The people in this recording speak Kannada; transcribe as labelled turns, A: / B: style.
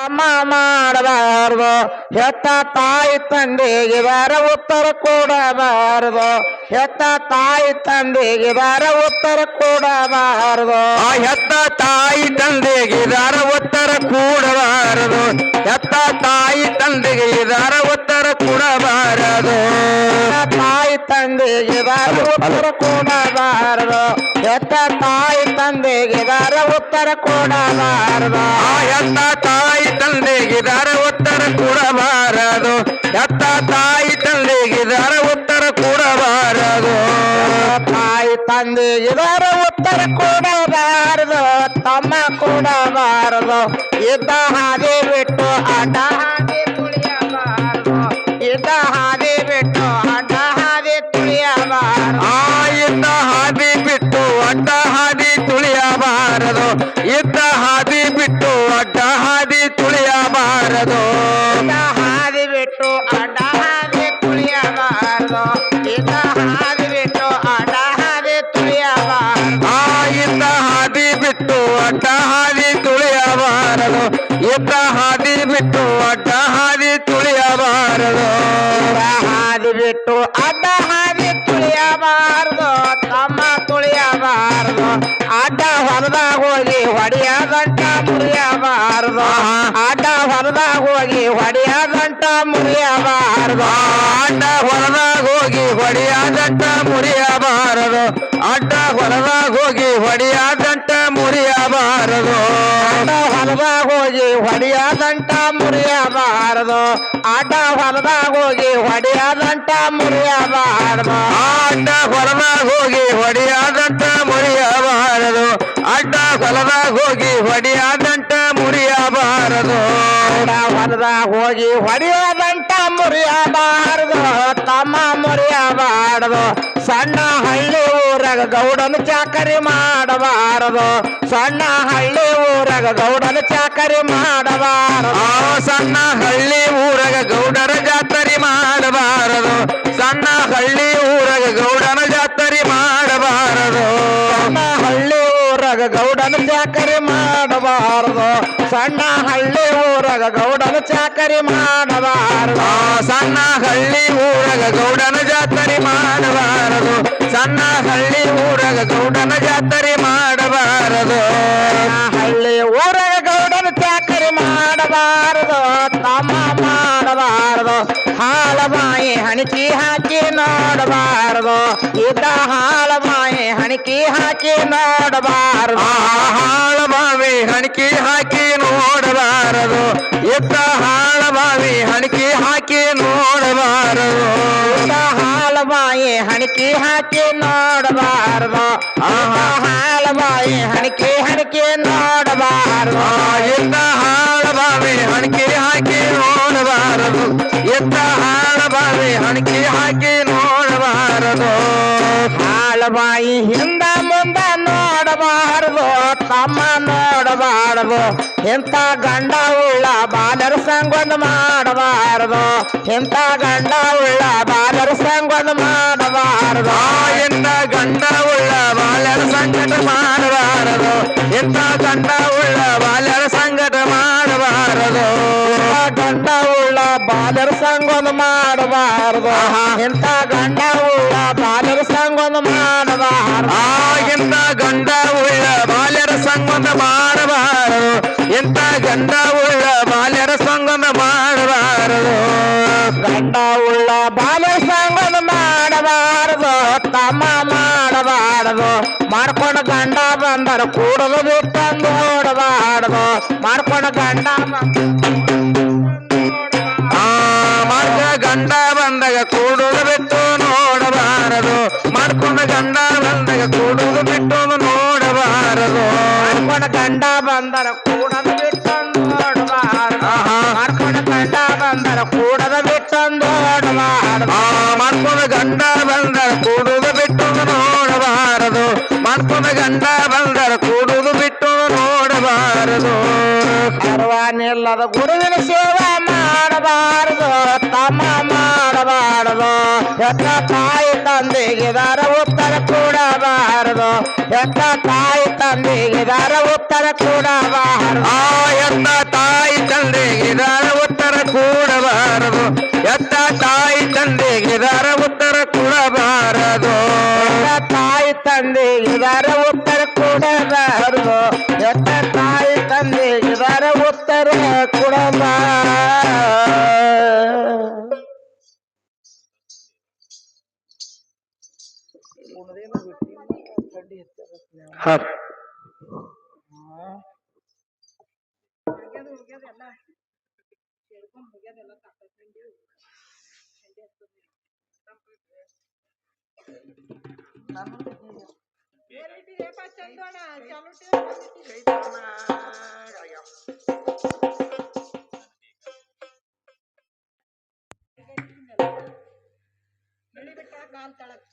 A: ತಮ್ಮ ಮಾಡಬಾರದು ಹೆತ್ತ ತಾಯಿ ತಂದೆಗೆ ಬಾರ ಉತ್ತರ ಕೊಡಬಾರದು ಹೆತ್ತ ತಾಯಿ ತಂದೆಗೆ ಬಾರ ಉತ್ತರ ಕೊಡಬಾರದು
B: ಹೆತ್ತ ತಾಯಿ ತಂದೆಗೆ ಇದರ ಉತ್ತರ ಕೂಡಬಾರದು ಹೆತ್ತ ತಾಯಿ ತಂದೆಗೆ ಇದರ ಉತ್ತರ ಕೊಡಬಾರದು
A: ತಾಯಿ ತಂದೆಗೆ ಬಾರ ಉತ್ತರ ಕೊಡಬಾರದು ಹೆತ್ತ ತಾಯಿ ತಂದೆಗೆ ಬಾರ ಉತ್ತರ ಕೊಡಬಾರದು
B: ಹೆತ್ತ ತಾಯಿ ತಂದೆಗೆ ಇದರ ಉತ್ತರ ಕೊಡಬಾರದು ಹೆತ್ತ ತಾಯಿ ತಂದೆಗೆ ಇದರ ಉತ್ತರ ಕೊಡಬಾರದು
A: ತಾಯಿ ತಂದೆಗೆ ಬಾರ ಉತ್ತರ ಕೊಡಬಾರದು ತಮ್ಮ ಕೊಡಬಾರದು ಇದ್ದ ಹಾದಿ ಬಿಟ್ಟು ಅಡ್ಡ ಹಾದಿ ತುಳಿಯಬಾರದು ಇದ್ದ ಹಾದಿ ಬಿಟ್ಟು ಅಡ್ಡ ಹಾದಿ ತುಳಿಯಬಾರದು
B: ಇದ್ದ ಹಾದಿ ಬಿಟ್ಟು ಅಡ್ಡ ಹಾದಿ ತುಳಿಯಬಾರದು ಇದ್ದ ಹಾದಿ ಬಿಟ್ಟು ಅಡ್ಡ ಹಾದಿ ತುಳಿಯಬಾರದು
A: ಹಾದಿ ಬಿಟ್ಟು ಅಡ್ಡ ಹಾದಿ ತುಳಿಯಬಾರದು ಇದ್ದ ಹಾದಿ ಬಿಟ್ಟು ಅಡ್ಡ ಹಾದಿ ತುಳಿಯಬಾರದು
B: ಇದ್ದ ಹಾದಿ ಬಿಟ್ಟು ಅಡ್ಡ ಹಾದಿ ತುಳಿಯಬಾರದು ಇದ್ದ ಹಾದಿ ಬಿಟ್ಟು ಅಡ್ಡ ಹಾದಿ ತುಳಿಯಬಾರದು
A: ಹಾದಿ ಬಿಟ್ಟು ಅಡ್ಡ ಹಾದಿ ತುಳಿಯಬಾರದು ತಮ್ಮ ತುಳಿಯಬಾರದು ಅಡ್ಡ ಹೊರದಾಗ ಹೋಗಿ ಹೊಡೆಯ ಗಂಟ ಮುರಿಯಬಾರದು ಅಡ್ಡ ಹೊರದಾಗ ಹೋಗಿ ಹೊಡೆಯ ಗಂಟ ಮುರಿಯಬಾರದು
B: ಅಡ್ಡ ಹೊರದಾಗ ಹೋಗಿ ಹೊಡೆಯ ಗಂಟ ಮುರಿಯಬಾರದು ಅಡ್ಡ ಹೊರದಾಗ ಹೋಗಿ ಹೊಡೆಯ ಗಂಟ ಮುರಿಯಬಾರದು
A: ಅಡ್ಡ ಹೊರದಾಗ ಹೋಗಿ ಹೊಡೆಯ ಗಂಟ ಮುರಿಯಬಾರದು ಅಡ್ಡ ಹೊರದಾಗ ಹೋಗಿ ಹೊಡೆಯ ಗಂಟ ಮುರಿಯಬಾರದು
B: ಅಡ್ಡ ಹೊರದಾಗ ಹೋಗಿ ಹೊಡೆಯ ಗಂಟ ಮುರಿಯಬಾರದು ಅಡ್ಡ ಹೊರದಾಗ ಹೋಗಿ ಹೊಡೆಯ ಗಂಟ ಮುರಿಯಬಾರದು
A: ಅಡ್ಡ ಹೊರದಾಗ ಹೋಗಿ ಹೊಡೆಯ ಗಂಟ ಮುರಿಯಬಾರದು ತಮ್ಮ ಮುರಿಯಬಾರದು ಸಣ್ಣ ಹಳ್ಳಿ ಊರಾಗ ಗೌಡನ ಚಾಕರಿ ಮಾಡಬಾರದು ಸಣ್ಣ ಹಳ್ಳಿ ಊರಾಗ ಗೌಡನ ಚಾಕರಿ ಮಾಡಬಾರದು
B: ಸಣ್ಣ ಹಳ್ಳಿ ಊರಾಗ ಗೌಡರ ಜಾತ್ರೆ ಮಾಡಬಾರದು ಸಣ್ಣ ಹಳ್ಳಿ ಊರಾಗ ಗೌಡನ ಜಾತ್ರೆ ಮಾಡಬಾರದು
A: ಸಣ್ಣ ಹಳ್ಳಿ ಊರಾಗ ಗೌಡನ ಚಾಕರಿ ಮಾಡಬಾರದು ಸಣ್ಣ ಹಳ್ಳಿ ಊರಾಗ ಗೌಡನ ಚಾಕರಿ ಮಾಡಬಾರದು
B: ಸಣ್ಣ ಹಳ್ಳಿ ಊರಾಗ ಗೌಡನ ಜಾತ್ರೆ ಮಾಡಬಾರದು ಸಣ್ಣ ಹಳ್ಳಿ ಊರಾಗ ಗೌಡನ ಜಾತ್ರೆ ಮಾಡಬಾರದು
A: ಹಳ್ಳಿ ಊರಾಗ ಗೌಡನ ಚಾಕರಿ ಮಾಡಬಾರದು ತಮ್ಮ ಮಾಡಬಾರದು ಹಾಲಬಾಯಿ ಹಣಿಕಿ ಹಾಕಿ ನೋಡಬಾರದು ಇದ್ದ ಹಾಲಬಾಯಿ ಹಣಿಕಿ ಹಾಕಿ ನೋಡಬಾರದು
B: ಹಾಳಬಾವಿ ಹಣಿಕಿ ಹಾಕಿ ನೋಡಬಾರದು ಇದ್ದ ಹಾಳಬಾವಿ ಹಣಿಕಿ ಹಾಕಿ ನೋಡಬಾರದು
A: ಹಾಲಬಾಯಿ ಹಣಿಕಿ ಹಾಕಿ ನೋಡಬಾರದು ಹಾಲಬಾಯಿ ಹಣಿಕಿ ಹಣಿಕಿ ನೋಡಬಾರದು
B: ಇದ್ದ ಹಾಳಬಾವಿ ಹಣಿಕಿ ಹಾಕಿ ನೋಡಬಾರದು ಇದ್ದ ಹಾಳಬಾವಿ ಹಣಿಕಿ ಹಾಕಿ ನೋಡಬಾರದು
A: ಹಾಲಬಾಯಿ ಹಿಂದ ಮುಂದ ನೋಡಬಾರದು ತಮ್ಮ ನೋಡಬಾರದು ಇಂಥ ಗಂಡ ಉಳ್ಳ ಬಾಲರ ಸಂಗೊಂದು ಮಾಡಬಾರದು ಇಂಥ ಗಂಡ ಉಳ್ಳ ಬಾಲರ ಸಂಗೊಂದು ಮಾಡಬಾರದು
B: ಇಂಥ ಗಂಡ ಉಳ್ಳ ಬಾಲ್ಯರ ಸಂಕಟ ಮಾಡಬಾರದು ಇಂಥ ಗಂಡ ಉಳ್ಳ ಬಾಲ್ಯರ ಸಂಕಟ ಮಾಡಬಾರದು
A: ಗಂಡ ಉಳ್ಳ ಬಾಲರ ಸಂಗೊಂದು ಮಾಡಬಾರದು ಇಂಥ ಗಂಡ ಉಳ್ಳ ಬಾಲರ ಸಂಗೊಂದು ಮಾಡಬಾರದು
B: ಇಂಥ ಗಂಡ ಉಳ್ಳ ಬಾಲ್ಯರ ಸಂಗೊಂದು ಮಾಡಬಾರದು ಇಂಥ ಗಂಡ ಉಳ್ಳ ಬಾಲ್ಯರ ಸಂಗೊಂದು ಮಾಡಬಾರದು
A: ಗಂಡ ಉಳ್ಳ ಬಾಲರ ಸಂಗೊಂದು ಮಾಡಬಾರದು ತಮ್ಮ ಮಾಡಬಾರದು ಮಾಡ್ಕೊಂಡು ಗಂಡ ಬಂದರು ಕೂಡಲು ಬಿಟ್ಟಂದು ನೋಡಬಾರದು ಮಾಡ್ಕೊಂಡು ಗಂಡ
B: ಗಂಡ ಬಂದಾಗ ಕೂಡುದು ಬಿಟ್ಟು ನೋಡಬಾರದು ಮಾಡ್ಕೊಂಡು ಗಂಡ ಬಂದಾಗ ಕೂಡುದು ಬಿಟ್ಟು ನೋಡಬಾರದು
A: ಮಾಡ್ಕೊಂಡು ಗಂಡ ಬಂದರ ಕೂಡದು ಬಿಟ್ಟಂದು ನೋಡಬಾರದು ಮಾಡ್ಕೊಂಡು ಗಂಡ ಬಂದರ ಕೂಡದು ಬಿಟ್ಟಂದು ನೋಡಬಾರದು
B: ಮಾಡ್ಕೊಂಡು ಗಂಡ ಬಂದರ ಕೂಡುದು ಬಿಟ್ಟು ನೋಡಬಾರದು ಮಾಡ್ಕೊಂಡು ಗಂಡ ಬಂದರ ಕೂಡುದು ಬಿಟ್ಟು ನೋಡಬಾರದು
A: ಸರ್ವನಿಲ್ಲದ ಗುರುವಿನ ಸೇವೆ ಮಾಡಬಾರದು ತಮ್ಮ ಮಾಡಬಾರದು ಹೆತ್ತ ತಾಯಿ ತಂದೆಗೆ ದರ ಉತ್ತರ ಕೊಡಬಾರದು ಹೆತ್ತ ತಾಯಿ ತಂದೆಗೆ ದರ ಉತ್ತರ ಕೊಡಬಾರದು
B: ಹೆತ್ತ ತಾಯಿ ತಂದೆ
A: ತಂದೆಗಿದಾರ ಉತ್ತರ ಕೊಡಬ
B: ಹ
C: ಕಾಲ್ ತಳಕ್